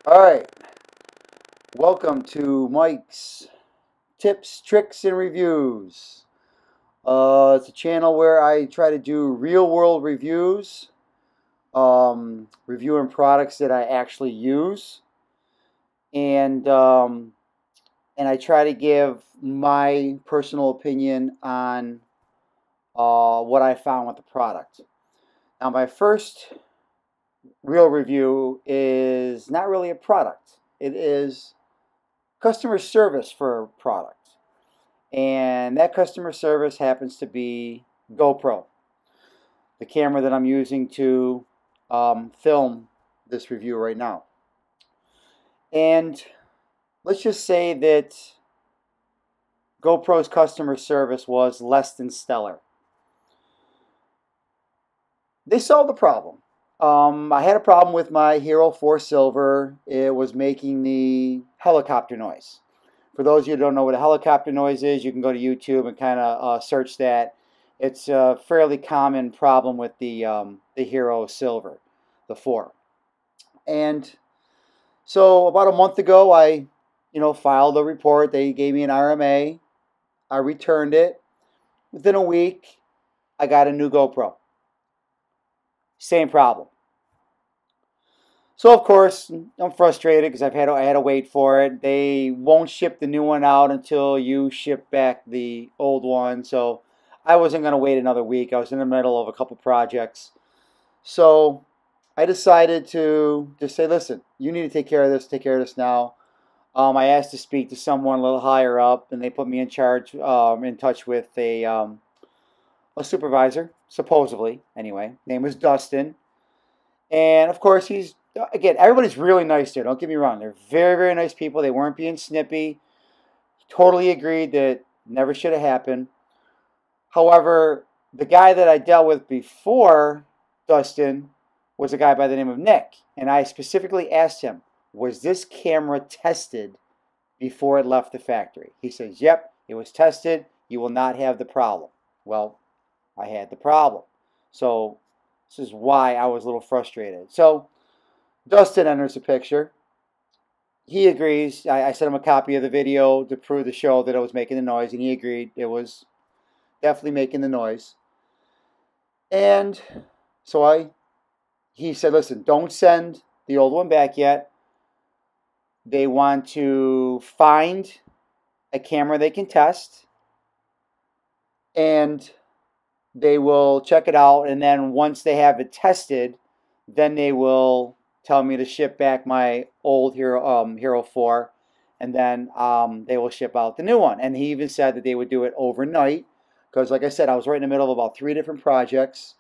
Alright, welcome to Mike's Tips, Tricks, and Reviews. It's a channel where I try to do real world reviews, reviewing products that I actually use, and I try to give my personal opinion on what I found with the product. Now, my first real review is not really a product, it is customer service for a product. And that customer service happens to be GoPro, the camera that I'm using to film this review right now. And let's just say that GoPro's customer service was less than stellar. They solved the problem. I had a problem with my Hero 4 Silver. It was making the helicopter noise. For those of you who don't know what a helicopter noise is, you can go to YouTube and kind of search that. It's a fairly common problem with the Hero Silver, the 4. And so about a month ago, I filed a report. They gave me an RMA. I returned it. Within a week, I got a new GoPro. Same problem. So of course I'm frustrated because I had to wait for it. They won't ship the new one out until you ship back the old one. So I wasn't going to wait another week. I was in the middle of a couple projects. So I decided to just say, listen, you need to take care of this now. I asked to speak to someone a little higher up, and they put me in charge, in touch with a supervisor, supposedly. Anyway, name was Dustin. And of course, again, everybody's really nice there. Don't get me wrong. They're very, very nice people. They weren't being snippy. Totally agreed that never should have happened. However, the guy that I dealt with before Dustin was a guy by the name of Nick. And I specifically asked him, was this camera tested before it left the factory? He says, yep, it was tested. You will not have the problem. Well, I had the problem. So this is why I was a little frustrated. So Dustin enters the picture. He agrees. I sent him a copy of the video to prove the show that it was making the noise, and he agreed it was definitely making the noise. And so he said, listen, don't send the old one back yet. They want to find a camera they can test, and they will check it out, and then once they have it tested, then they will tell me to ship back my old Hero 4, and then they will ship out the new one. And he even said that they would do it overnight, because like I said, I was right in the middle of about 3 different projects,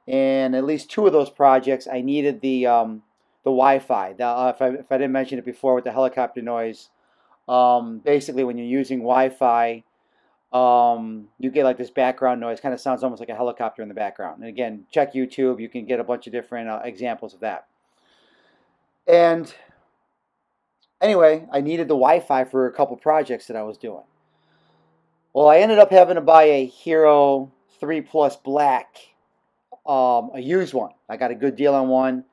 and at least 2 of those projects I needed the Wi-Fi. If I didn't mention it before with the helicopter noise, basically when you're using Wi-Fi, you get like this background noise. Kind of sounds almost like a helicopter in the background. And again, check YouTube. You can get a bunch of different examples of that. And anyway, I needed the Wi-Fi for a couple projects that I was doing. Well, I ended up having to buy a Hero 3 Plus Black, a used one. I got a good deal on one.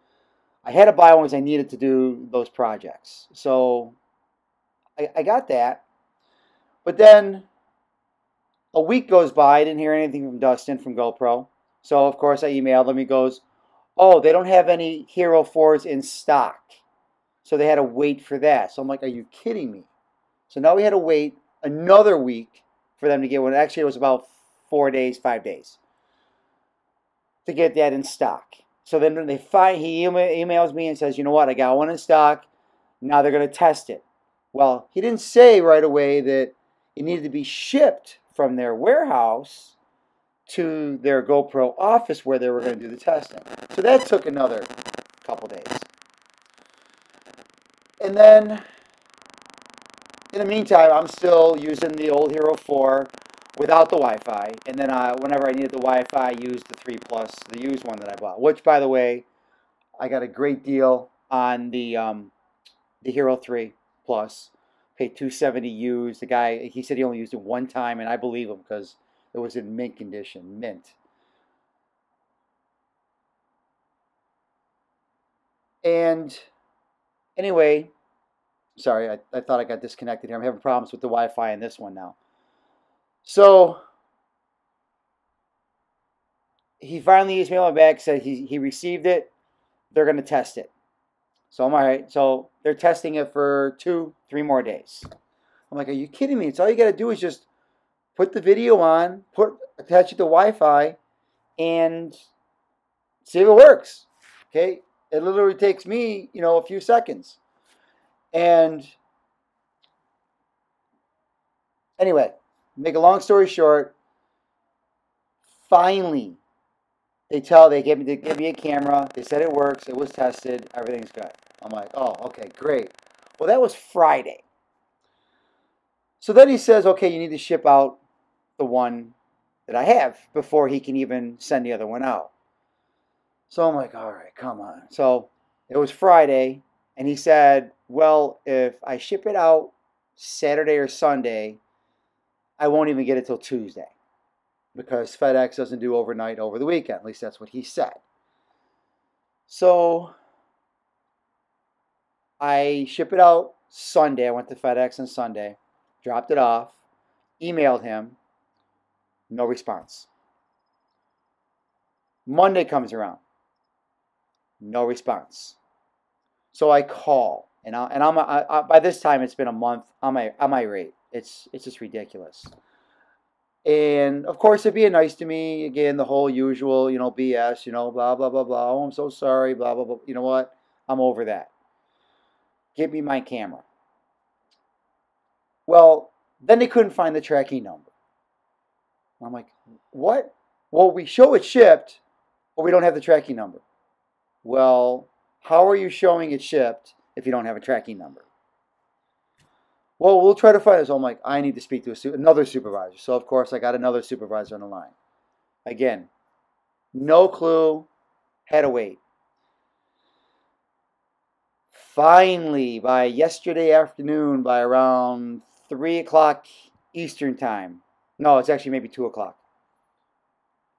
I had to buy one because I needed to do those projects. So I got that. But then a week goes by. I didn't hear anything from Dustin from GoPro. So, of course, I emailed him. He goes, oh, they don't have any Hero 4s in stock. So they had to wait for that. So I'm like, are you kidding me? So now we had to wait another week for them to get one. Actually, it was about 4 days, 5 days to get that in stock. So then he emails me and says, you know what, I got one in stock. Now they're going to test it. Well, he didn't say right away that it needed to be shipped from their warehouse to their GoPro office where they were going to do the testing. So that took another couple days. And then, in the meantime, I'm still using the old Hero 4 without the Wi-Fi. And then whenever I needed the Wi-Fi, I used the 3 Plus, the used one that I bought. Which, by the way, I got a great deal on the Hero 3 Plus. Paid $270 used. The guy, he said he only used it one time, and I believe him because it was in mint condition, mint. And Anyway, sorry, I thought I got disconnected here. I'm having problems with the Wi-Fi in this one now. So he finally emailed me back, said he received it. They're going to test it. So I'm all right. So they're testing it for 2-3 more days. I'm like, are you kidding me? It's all you got to do is just put the video on, attach it to Wi-Fi, and see if it works. Okay, it literally takes me, a few seconds. And anyway, make a long story short, finally, they gave me a camera. They said it works. It was tested. Everything's good. I'm like, oh, okay, great. Well, that was Friday. So then he says, okay, you need to ship out the one that I have before he can even send the other one out. So I'm like, all right, come on. So it was Friday, and he said, well, if I ship it out Saturday or Sunday, I won't even get it till Tuesday because FedEx doesn't do overnight over the weekend. At least that's what he said. So I ship it out Sunday. I went to FedEx on Sunday, dropped it off, emailed him, no response. Monday comes around, no response. So I call, and by this time it's been a month. I'm irate. It's just ridiculous. And of course, they're being nice to me again. The whole usual, BS. Blah blah blah blah. Oh, I'm so sorry. Blah blah blah. You know what? I'm over that. Give me my camera. Well, then they couldn't find the tracking number. I'm like, what? Well, we show it shipped, but we don't have the tracking number. Well, how are you showing it shipped if you don't have a tracking number? Well, we'll try to find this. So I'm like, I need to speak to another supervisor. So, of course, I got another supervisor on the line. Again, no clue, had to wait. Finally, by yesterday afternoon, by around 3 o'clock Eastern time, no, it's actually maybe 2 o'clock,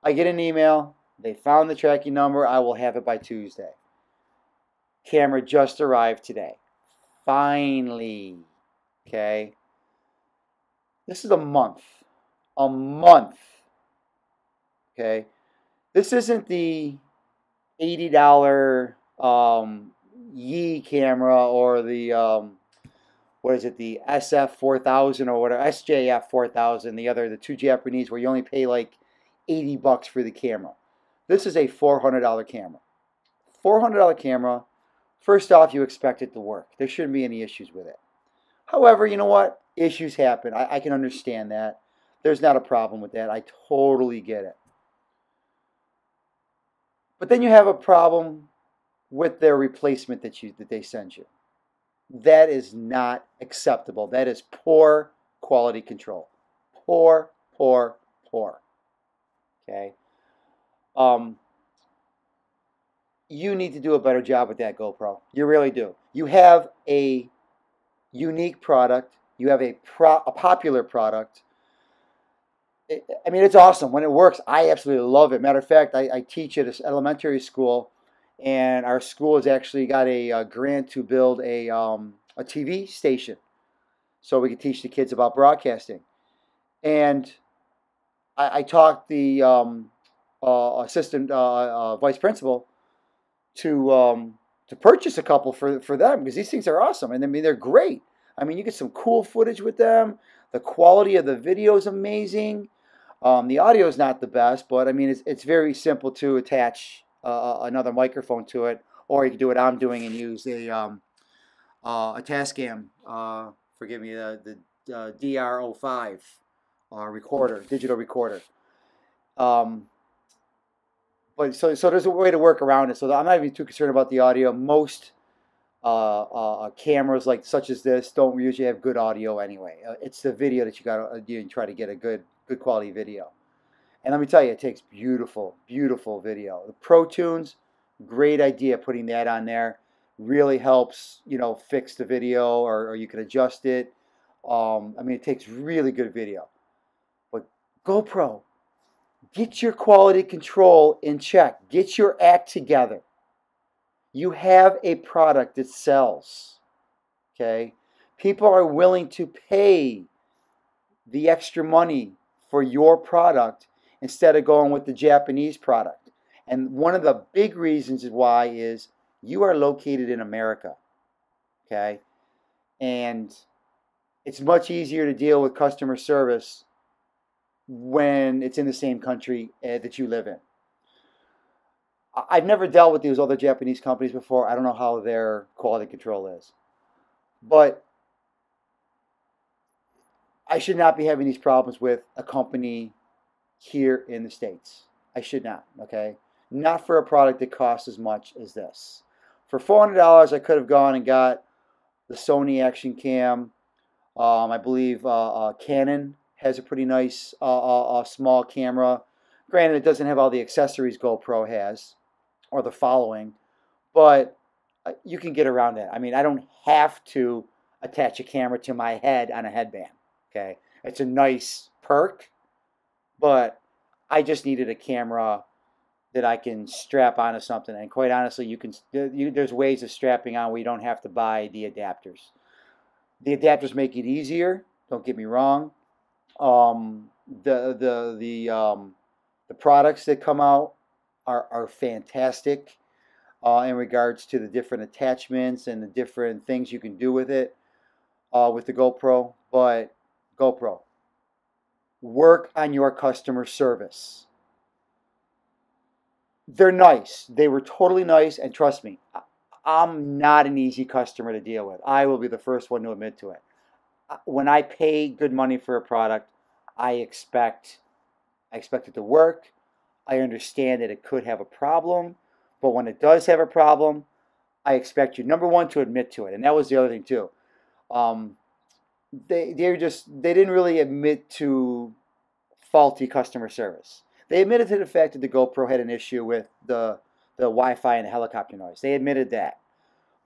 I get an email. They found the tracking number. I will have it by Tuesday. Camera just arrived today. Finally. Okay. This is a month. A month. Okay. This isn't the $80 Yi camera or the what is it, the SF4000 or whatever, SJF4000, the two Japanese where you only pay like $80 for the camera. This is a $400 camera. $400 camera. First off, you expect it to work. There shouldn't be any issues with it. However, you know what? Issues happen. I can understand that. There's not a problem with that. I totally get it. But then you have a problem with their replacement that they send you. That is not acceptable. That is poor quality control. Poor, poor, poor. Okay? You need to do a better job with that GoPro. You really do. You have a unique product. You have a popular product. I mean, it's awesome. When it works, I absolutely love it. Matter of fact, I teach at an elementary school, and our school has actually got a grant to build a TV station so we can teach the kids about broadcasting. And I talked the assistant vice principal to purchase a couple for them because these things are awesome. And I mean, they're great. I mean, you get some cool footage with them. The quality of the video is amazing. The audio is not the best, but I mean, it's very simple to attach another microphone to it, or you can do what I'm doing and use a Tascam. Forgive me, the DR05 recorder, digital recorder. But so there's a way to work around it. So I'm not even too concerned about the audio. Most cameras such as this don't usually have good audio anyway. It's the video that you got to try to get a good quality video. And let me tell you, it takes beautiful, beautiful video. The Pro Tunes, great idea putting that on there. Really helps, fix the video, or you can adjust it. I mean, it takes really good video. But GoPro, get your quality control in check. Get your act together. You have a product that sells. Okay? People are willing to pay the extra money for your product instead of going with the Japanese product. And one of the big reasons why is you are located in America. Okay? And it's much easier to deal with customer service when it's in the same country that you live in. I've never dealt with these other Japanese companies before. I don't know how their quality control is. But I should not be having these problems with a company here in the States. I should not, okay? Not for a product that costs as much as this. For $400, I could have gone and got the Sony Action Cam. I believe Canon has a pretty nice small camera. Granted, it doesn't have all the accessories GoPro has, or the following, but you can get around that. I mean, I don't have to attach a camera to my head on a headband. Okay, it's a nice perk, but I just needed a camera that I can strap onto something. And quite honestly, there's ways of strapping on where you don't have to buy the adapters. The adapters make it easier. Don't get me wrong. The products that come out are fantastic in regards to the different attachments and the different things you can do with it with the GoPro. But GoPro, work on your customer service. They're nice. They were totally nice, and trust me, I'm not an easy customer to deal with. I will be the first one to admit to it. When I pay good money for a product, I expect it to work. I understand that it could have a problem, but when it does have a problem, I expect you, number one, to admit to it. And that was the other thing too. They didn't really admit to faulty customer service. They admitted to the fact that the GoPro had an issue with the Wi-Fi and the helicopter noise. They admitted that.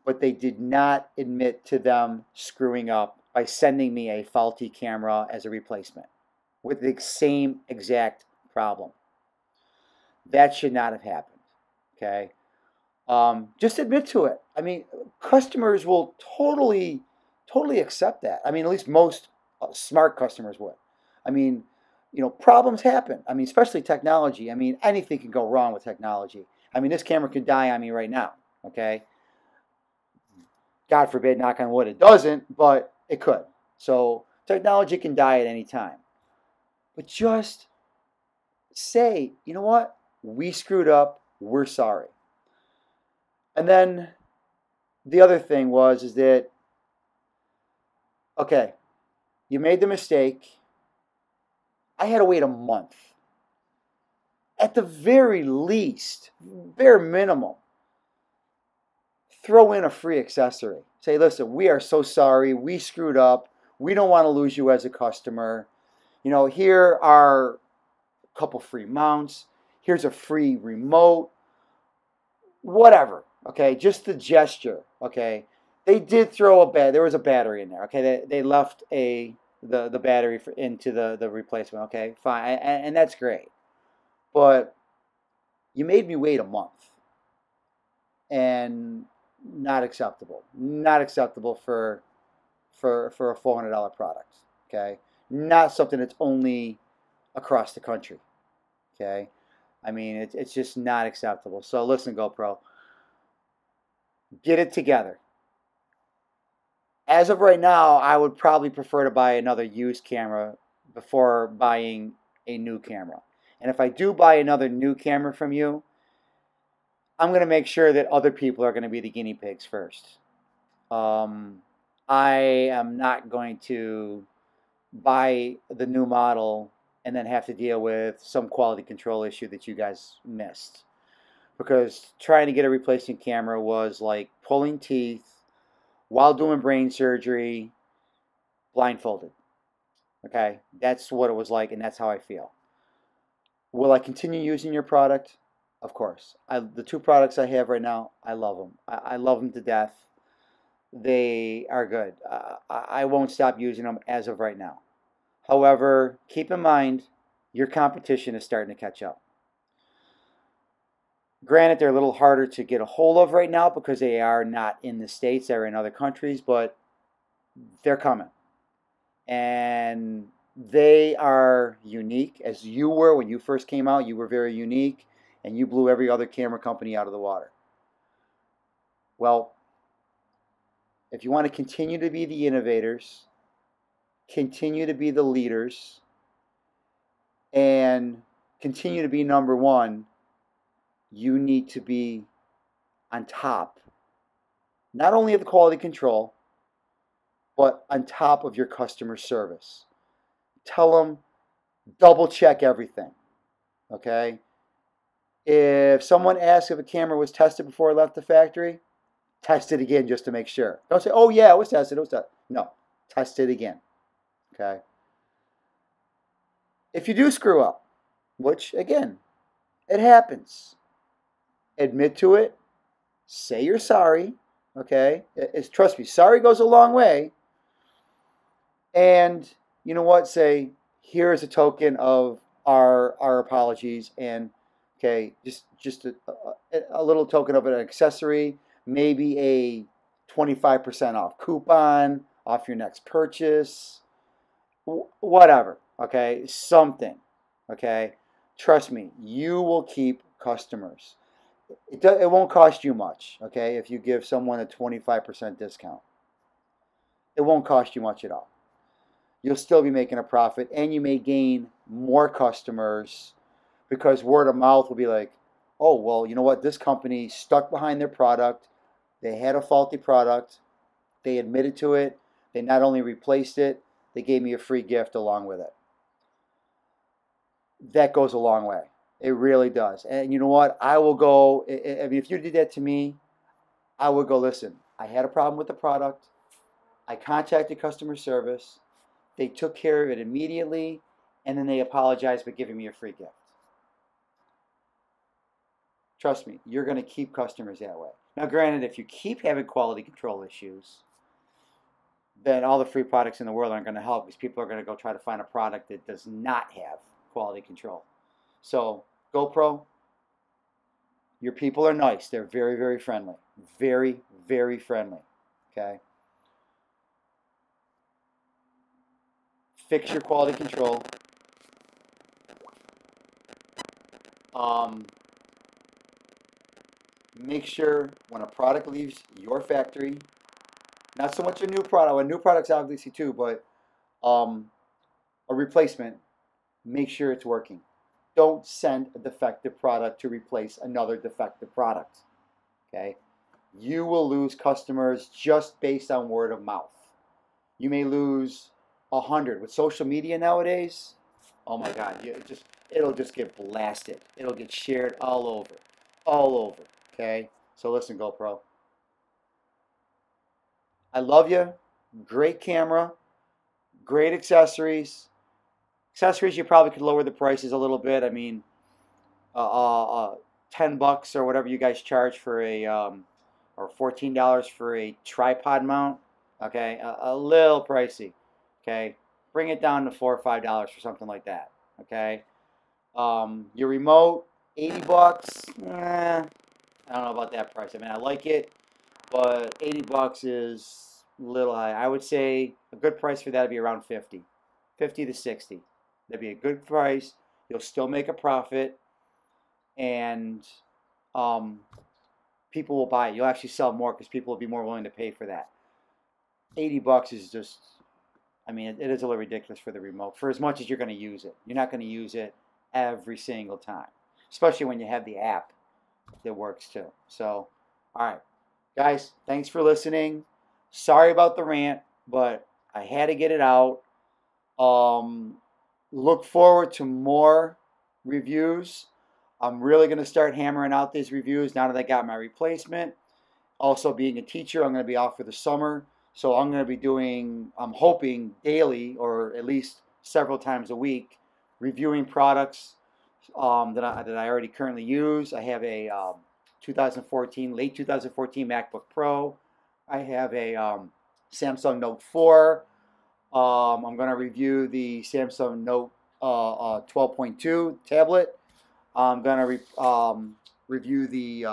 But they did not admit to them screwing up by sending me a faulty camera as a replacement with the same exact problem. That should not have happened. Okay? Just admit to it. I mean, customers will totally accept that. I mean, at least most smart customers would. I mean, problems happen. I mean, especially technology. I mean, anything can go wrong with technology. I mean, this camera could die on me right now, okay? God forbid, knock on wood, it doesn't, but it could. So technology can die at any time. But just say, you know what? We screwed up. We're sorry. And then the other thing is that, okay, you made the mistake. I had to wait a month. At the very least, bare minimum, throw in a free accessory. Say, listen, we are so sorry. We screwed up. We don't want to lose you as a customer. Here are a couple free mounts. Here's a free remote. Whatever. Okay, just the gesture. Okay, they did throw there was a battery in there. Okay, they left the battery into the replacement. Okay, fine, and that's great. But you made me wait a month, and not acceptable. Not acceptable for a $400 product. Okay, not something that's only across the country. Okay, I mean it's just not acceptable. So listen, GoPro, get it together. As of right now, I would probably prefer to buy another used camera before buying a new camera. And if I do buy another new camera from you, I'm going to make sure that other people are going to be the guinea pigs first. I am not going to buy the new model and then have to deal with some quality control issue that you guys missed. Because trying to get a replacement camera was like pulling teeth while doing brain surgery, blindfolded. Okay, that's what it was like, and that's how I feel. Will I continue using your product? Of course. The two products I have right now, I love them. I love them to death. They are good. I won't stop using them as of right now. However, keep in mind, your competition is starting to catch up. Granted, they're a little harder to get a hold of right now because they are not in the States, they're in other countries, but they're coming. And they are unique, as you were when you first came out. You were very unique, and you blew every other camera company out of the water. Well, if you want to continue to be the innovators, continue to be the leaders, and continue to be number one, you need to be on top, not only of the quality control, but on top of your customer service. Tell them, double check everything, okay? If someone asks if a camera was tested before it left the factory, test it again just to make sure. Don't say, oh yeah, it was tested, it was tested. No, test it again, okay? If you do screw up, which again, it happens, admit to it, say you're sorry, okay? Trust me, sorry goes a long way. And you know what? Say, here's a token of our apologies, and okay, just a little token of an accessory, maybe a 25% off coupon off your next purchase, whatever, okay? Something, okay? Trust me, you will keep customers. It won't cost you much, okay, if you give someone a 25% discount. It won't cost you much at all. You'll still be making a profit, and you may gain more customers because word of mouth will be like, oh, well, you know what? This company stuck behind their product. They had a faulty product. They admitted to it. They not only replaced it, they gave me a free gift along with it. That goes a long way. It really does. And you know what? I will go, I mean, if you did that to me, I would go, listen, I had a problem with the product. I contacted customer service. They took care of it immediately, and then they apologized by giving me a free gift. Trust me, you're going to keep customers that way. Now, granted, if you keep having quality control issues, then all the free products in the world aren't going to help because people are going to go try to find a product that does not have quality control. So, GoPro, your people are nice. They're very, very friendly. Very, very friendly. Okay? Fix your quality control. Make sure when a product leaves your factory, not so much a new product, a new product's obviously too, but a replacement, make sure it's working. Don't send a defective product to replace another defective product. Okay? You will lose customers just based on word of mouth. You may lose 100. With social media nowadays, oh my God, it'll just get blasted. It'll get shared all over. All over. Okay? So listen, GoPro. I love you. Great camera. Great accessories. Accessories, you probably could lower the prices a little bit. I mean, $10 or whatever you guys charge for a, or $14 for a tripod mount. Okay, a little pricey. Okay, bring it down to $4 or $5 for something like that. Okay, your remote, $80. I don't know about that price. I mean, I like it, but $80 is a little high. I would say a good price for that would be around 50 to 60. That'd be a good price. You'll still make a profit, and people will buy it. You'll actually sell more because people will be more willing to pay for that. $80 is just, I mean, it is a little ridiculous for the remote, for as much as you're going to use it. You're not going to use it every single time, especially when you have the app that works too. So, all right, guys, thanks for listening. Sorry about the rant, but I had to get it out. Look forward to more reviews. I'm really going to start hammering out these reviews now that I got my replacement. Also, being a teacher, I'm going to be off for the summer. So I'm going to be doing, I'm hoping, daily or at least several times a week, reviewing products that I already currently use. I have a late 2014 MacBook Pro. I have a Samsung Note 4. I'm going to review the Samsung Note 12.2 tablet. I'm going to review the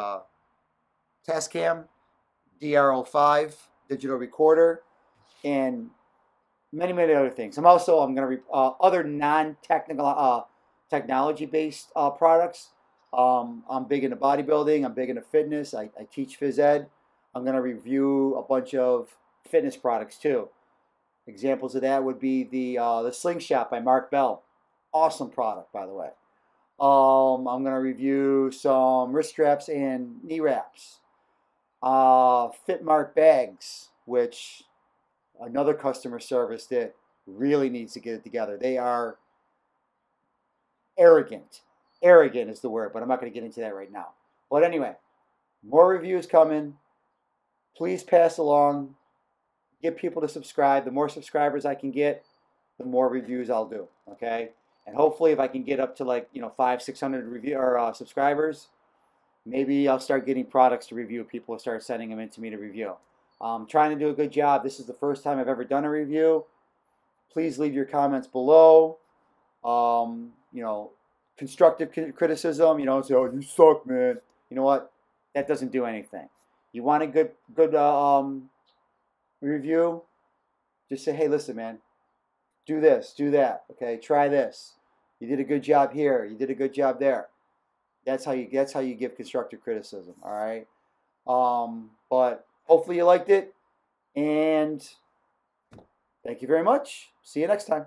Tascam DR05 digital recorder, and many, many other things. I'm going to other non-technical technology-based products. I'm big into bodybuilding. I'm big into fitness. I teach phys ed. I'm going to review a bunch of fitness products too. Examples of that would be the Slingshot by Mark Bell. Awesome product, by the way. I'm going to review some wrist straps and knee wraps. Fitmark bags, which another customer service that really needs to get it together. They are arrogant. Arrogant is the word, but I'm not going to get into that right now. But anyway, more reviews coming. Please pass along. Get people to subscribe. The more subscribers I can get, the more reviews I'll do. Okay, and hopefully, if I can get up to like 500-600 subscribers, maybe I'll start getting products to review. People will start sending them in to me to review. I'm trying to do a good job. This is the first time I've ever done a review. Please leave your comments below. Constructive criticism. Say, "Oh, you suck, man." You know what? That doesn't do anything. You want a good review? Just say, "Hey, listen, man. Do this, do that. Okay, try this. You did a good job here. You did a good job there." That's how you give constructive criticism. All right. But hopefully you liked it, and thank you very much. See you next time.